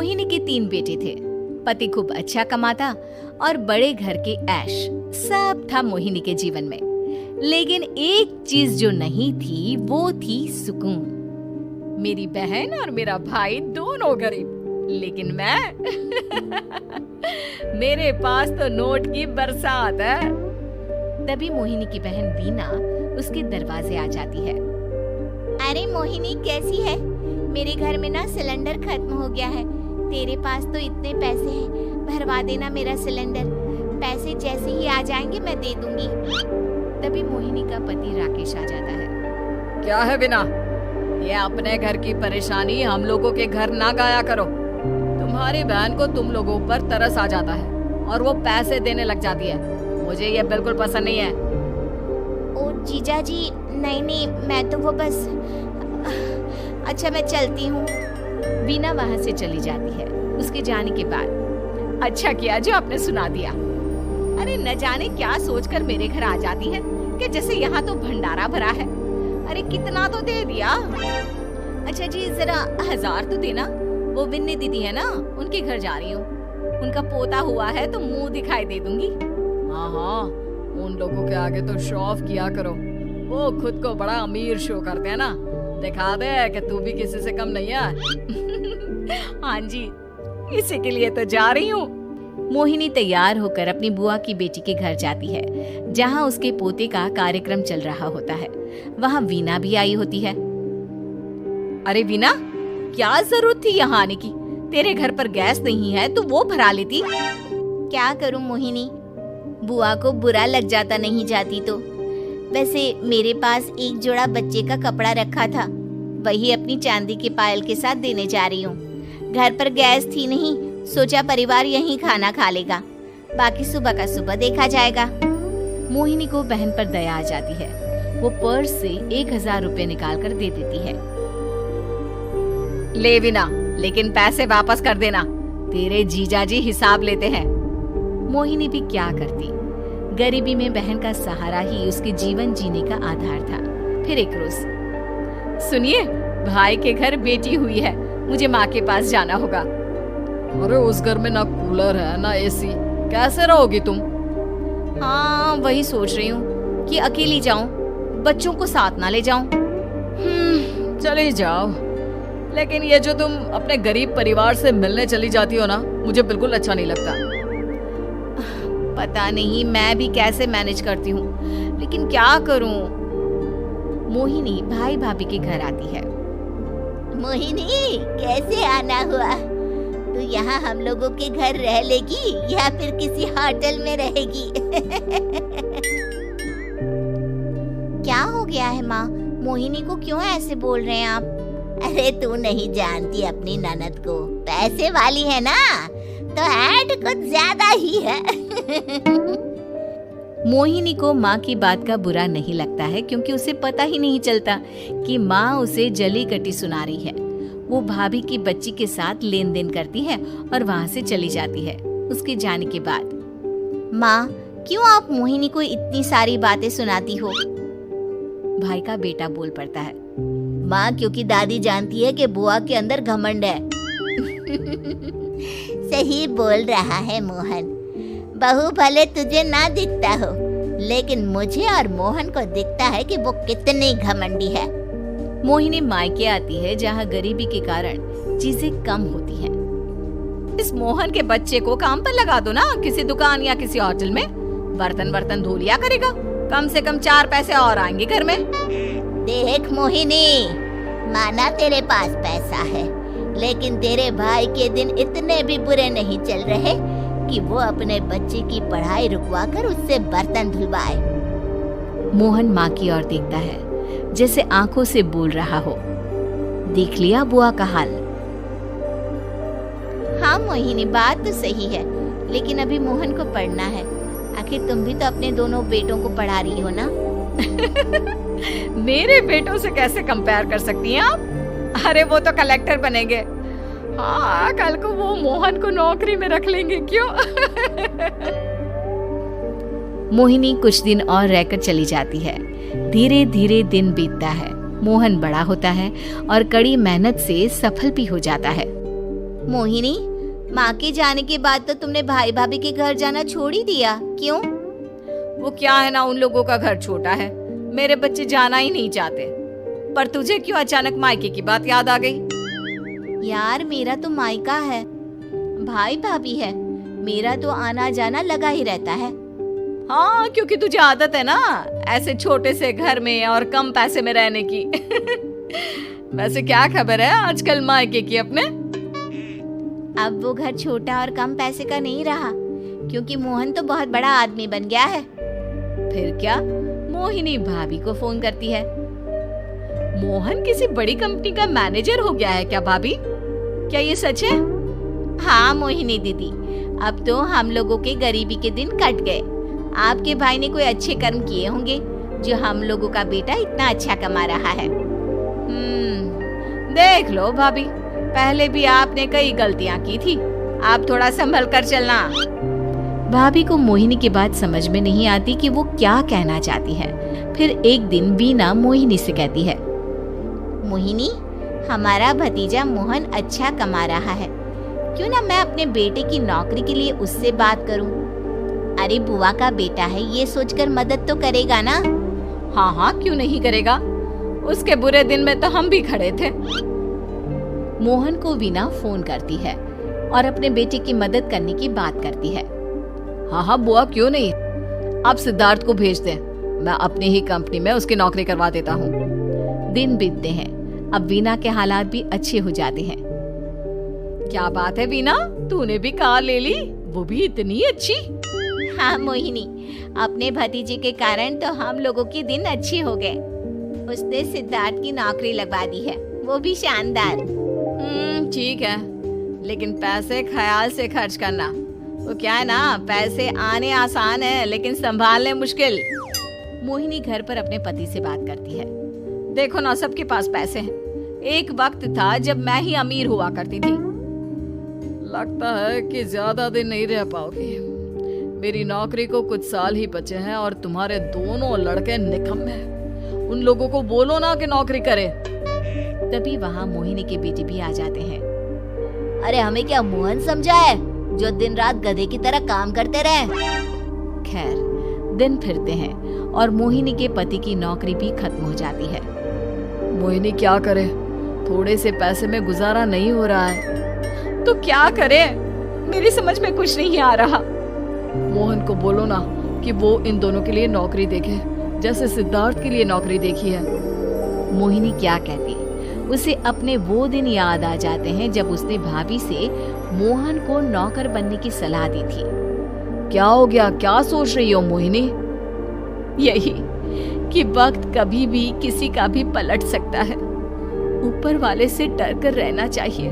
मोहिनी के 3 बेटे थे। पति खूब अच्छा कमाता और बड़े घर के ऐश सब था मोहिनी के जीवन में। लेकिन एक चीज जो नहीं थी वो थी सुकून। मेरी बहन और मेरा भाई दोनों गरीब, लेकिन मैं मेरे पास तो नोट की बरसात है। तभी मोहिनी की बहन वीना उसके दरवाजे आ जाती है। अरे मोहिनी, कैसी है? मेरे घर में ना सिलेंडर खत्म हो गया है। तेरे पास तो इतने पैसे हैं, भरवा देना मेरा सिलेंडर। पैसे जैसे ही आ जाएंगे मैं दे दूंगी। तभी मोहिनी का पति राकेश आ जाता है। क्या है वीना, ये अपने घर की परेशानी हम लोगों के घर ना गाया करो। तुम्हारी बहन को तुम लोगों पर तरस आ जाता है और वो पैसे देने लग जाती है। मुझे ये बिल्कुल पसंद नहीं है। ओ जीजा जी, नहीं, मैं तो वो बस अच्छा मैं चलती हूँ। वीना वहाँ से चली जाती है। उसके जाने के बाद अच्छा किया जो आपने सुना दिया। अरे न जाने क्या सोचकर मेरे घर आ जाती है कि जैसे यहाँ तो भंडारा भरा है। अरे कितना तो दे दिया। अच्छा जी, जरा 1000 तो देना। वो बिन्नी दीदी है ना, उनके घर जा रही हूँ। उनका पोता हुआ है तो मुंह दिखाई दे दूंगी। हाँ, उन लोगों के आगे तो शो ऑफ किया करो। वो खुद को बड़ा अमीर शो करते हैं ना, दिखा दे कि तू भी किसी से कम नहीं है। हाँ जी, इसी के लिए तो जा रही हूँ। मोहिनी तैयार होकर अपनी बुआ की बेटी के घर जाती है, जहाँ उसके पोते का कार्यक्रम चल रहा होता है। वहाँ वीना भी आई होती है। अरे वीना, क्या जरूरत थी यहाँ आने की? तेरे घर पर गैस नहीं है तो वो भरा लेती। क्या करूं मोहिनी, बुआ को बुरा लग जाता नहीं जाती तो। वैसे मेरे पास एक जोड़ा बच्चे का कपड़ा रखा था, वही अपनी चांदी के पायल के साथ देने जा रही हूँ। घर पर गैस थी नहीं, सोचा परिवार यहीं खाना खा लेगा, बाकी सुबह का सुबह देखा जाएगा। मोहिनी को बहन पर दया आ जाती है। वो पर्स से 1000 रुपए निकाल कर दे देती है। ले वीना, लेकिन पैसे वापस कर देना, तेरे जीजाजी हिसाब लेते हैं। मोहिनी भी क्या करती, गरीबी में बहन का सहारा ही उसके जीवन जीने का आधार था। फिर एक रोज, सुनिए, भाई के घर बेटी हुई है, मुझे माँ के पास जाना होगा। अरे उस घर में ना कूलर है ना एसी, कैसे रहोगी तुम? हाँ, वही सोच रही हूँ कि अकेली जाऊं, बच्चों को साथ ना ले जाऊं। चली जाओ, लेकिन ये जो तुम अपने गरीब परिवार से मिलने चली जाती हो ना, मुझे बिल्कुल अच्छा नहीं लगता। पता नहीं मैं भी कैसे मैनेज करती हूँ, लेकिन क्या करूँ। मोहिनी भाई भाभी के घर आती है। मोहिनी, कैसे आना हुआ? तू यहाँ हम लोगों के घर रह लेगी या फिर किसी होटल में रहेगी? क्या हो गया है माँ? मोहिनी को क्यों ऐसे बोल रहे हैं आप? अरे तू नहीं जानती अपनी ननद को, पैसे वाली है ना, तो ऐड कुछ ज्यादा ही है। मोहिनी को माँ की बात का बुरा नहीं लगता है, क्योंकि उसे पता ही नहीं चलता कि माँ उसे जली कटी सुना रही है। वो भाभी की बच्ची के साथ लेन देन करती है और वहाँ से चली जाती है। उसके जाने के बाद, माँ क्यों आप मोहिनी को इतनी सारी बातें सुनाती हो? भाई का बेटा बोल पड़ता है। माँ, क्योंकि दादी जानती है कि बुआ के अंदर घमंड है। सही बोल रहा है मोहन, बहू भले तुझे ना दिखता हो, लेकिन मुझे और मोहन को दिखता है कि वो कितनी घमंडी है। मोहिनी मायके आती है, जहाँ गरीबी के कारण चीजें कम होती हैं। इस मोहन के बच्चे को काम पर लगा दो ना, किसी दुकान या किसी होटल में। बर्तन धो लिया करेगा, कम से कम 4 पैसे और आएंगे घर में। देख मोहिनी, माना तेरे पास पैसा है, लेकिन तेरे भाई के दिन इतने भी बुरे नहीं चल रहे कि वो अपने बच्चे की पढ़ाई रुकवा कर उससे बर्तन धुलवाए। मोहन माँ की ओर देखता है, जैसे आंखों से बोल रहा हो, देख लिया बुआ का हाल। हाँ मोहिनी, बात तो सही है, लेकिन अभी मोहन को पढ़ना है। आखिर तुम भी तो अपने दोनों बेटों को पढ़ा रही हो ना। मेरे बेटों से कैसे कंपेयर कर सकती हैं आप? अरे वो तो कलेक्टर बनेंगे। हाँ, कल को वो मोहन को नौकरी में रख लेंगे, क्यों? मोहिनी कुछ दिन और रहकर चली जाती है। धीरे धीरे दिन बीतता है। मोहन बड़ा होता है और कड़ी मेहनत से सफल भी हो जाता है। मोहिनी, माँ के जाने के बाद तो तुमने भाई भाभी के घर जाना छोड़ ही दिया, क्यों? वो क्या है ना, उन लोगों का घर छोटा है, मेरे बच्चे जाना ही नहीं चाहते। पर तुझे क्यों अचानक मायके की बात याद आ गई? यार मेरा तो मायका है, भाई भाभी है, मेरा तो आना जाना लगा ही रहता है। हाँ, क्योंकि तुझे आदत है ना ऐसे छोटे से घर में और कम पैसे में रहने की। वैसे क्या खबर है आजकल मायके की अपने? अब वो घर छोटा और कम पैसे का नहीं रहा, क्योंकि मोहन तो बहुत बड़ा आदमी बन गया है। फिर क्या? मोहिनी भाभी को फोन करती है। मोहन किसी बड़ी कंपनी का मैनेजर हो गया है क्या भाभी? क्या ये सच है? हाँ मोहिनी दीदी, अब तो हम लोगों के गरीबी के दिन कट गए। आपके भाई ने कोई अच्छे कर्म किए होंगे जो हम लोगों का बेटा इतना अच्छा कमा रहा है। देख लो भाभी, पहले भी आपने कई गलतियां की थी, आप थोड़ा संभल कर चलना। भाभी को मोहिनी की बात समझ में नहीं आती कि वो क्या कहना चाहती है। फिर एक दिन वीना मोहिनी से कहती है, मोहिनी, हमारा भतीजा मोहन अच्छा कमा रहा है, क्यों ना मैं अपने बेटे की नौकरी के लिए उससे बात करूं? अरे बुआ का बेटा है, ये सोचकर मदद तो करेगा ना? हाँ हाँ, क्यों नहीं करेगा, उसके बुरे दिन में तो हम भी खड़े थे। मोहन को वीना फोन करती है और अपने बेटे की मदद करने की बात करती है। हाँ हाँ बुआ, क्यों नहीं, आप सिद्धार्थ को भेज दें, मैं अपनी ही कंपनी में उसकी नौकरी करवा देता हूँ। दिन बीतते हैं, अब वीना के हालात भी अच्छे हो जाते हैं। क्या बात है वीना, तूने भी कार ले ली, वो भी इतनी अच्छी? हाँ मोहिनी, अपने भतीजे के कारण तो हम लोगों के दिन अच्छे हो गए। उसने सिद्धार्थ की नौकरी लगवा दी है, वो भी शानदार। ठीक है, लेकिन पैसे ख्याल से खर्च करना। वो क्या है ना, पैसे आने आसान है लेकिन संभालने मुश्किल। मोहिनी घर पर अपने पति से बात करती है। देखो ना, सबके पास पैसे हैं, एक वक्त था जब मैं ही अमीर हुआ करती थी। लगता है कि ज्यादा दिन नहीं रह पाओगी, मेरी नौकरी को कुछ साल ही बचे हैं और तुम्हारे दोनों लड़के निकम्मे हैं। उन लोगों को बोलो ना कि नौकरी करे। तभी वहाँ मोहिनी के बेटे भी आ जाते हैं। अरे हमें क्या मोहन समझा है जो दिन रात गधे की तरह काम करते रहे? खैर, दिन फिरते हैं और मोहिनी के पति की नौकरी भी खत्म हो जाती है। मोहिनी क्या करे, थोड़े से पैसे में गुजारा नहीं हो रहा है, तो क्या करे, मेरी समझ में कुछ नहीं आ रहा। मोहन को बोलो ना कि वो इन दोनों के लिए नौकरी देखे, जैसे सिद्धार्थ के लिए नौकरी देखी है। मोहिनी क्या कहती, उसे अपने वो दिन याद आ जाते हैं जब उसने भाभी से मोहन को नौकर बनने की सलाह दी थी। क्या हो गया, क्या सोच रही हो मोहिनी? यही कि वक्त कभी भी किसी का भी पलट सकता है, ऊपर वाले से डर कर रहना चाहिए।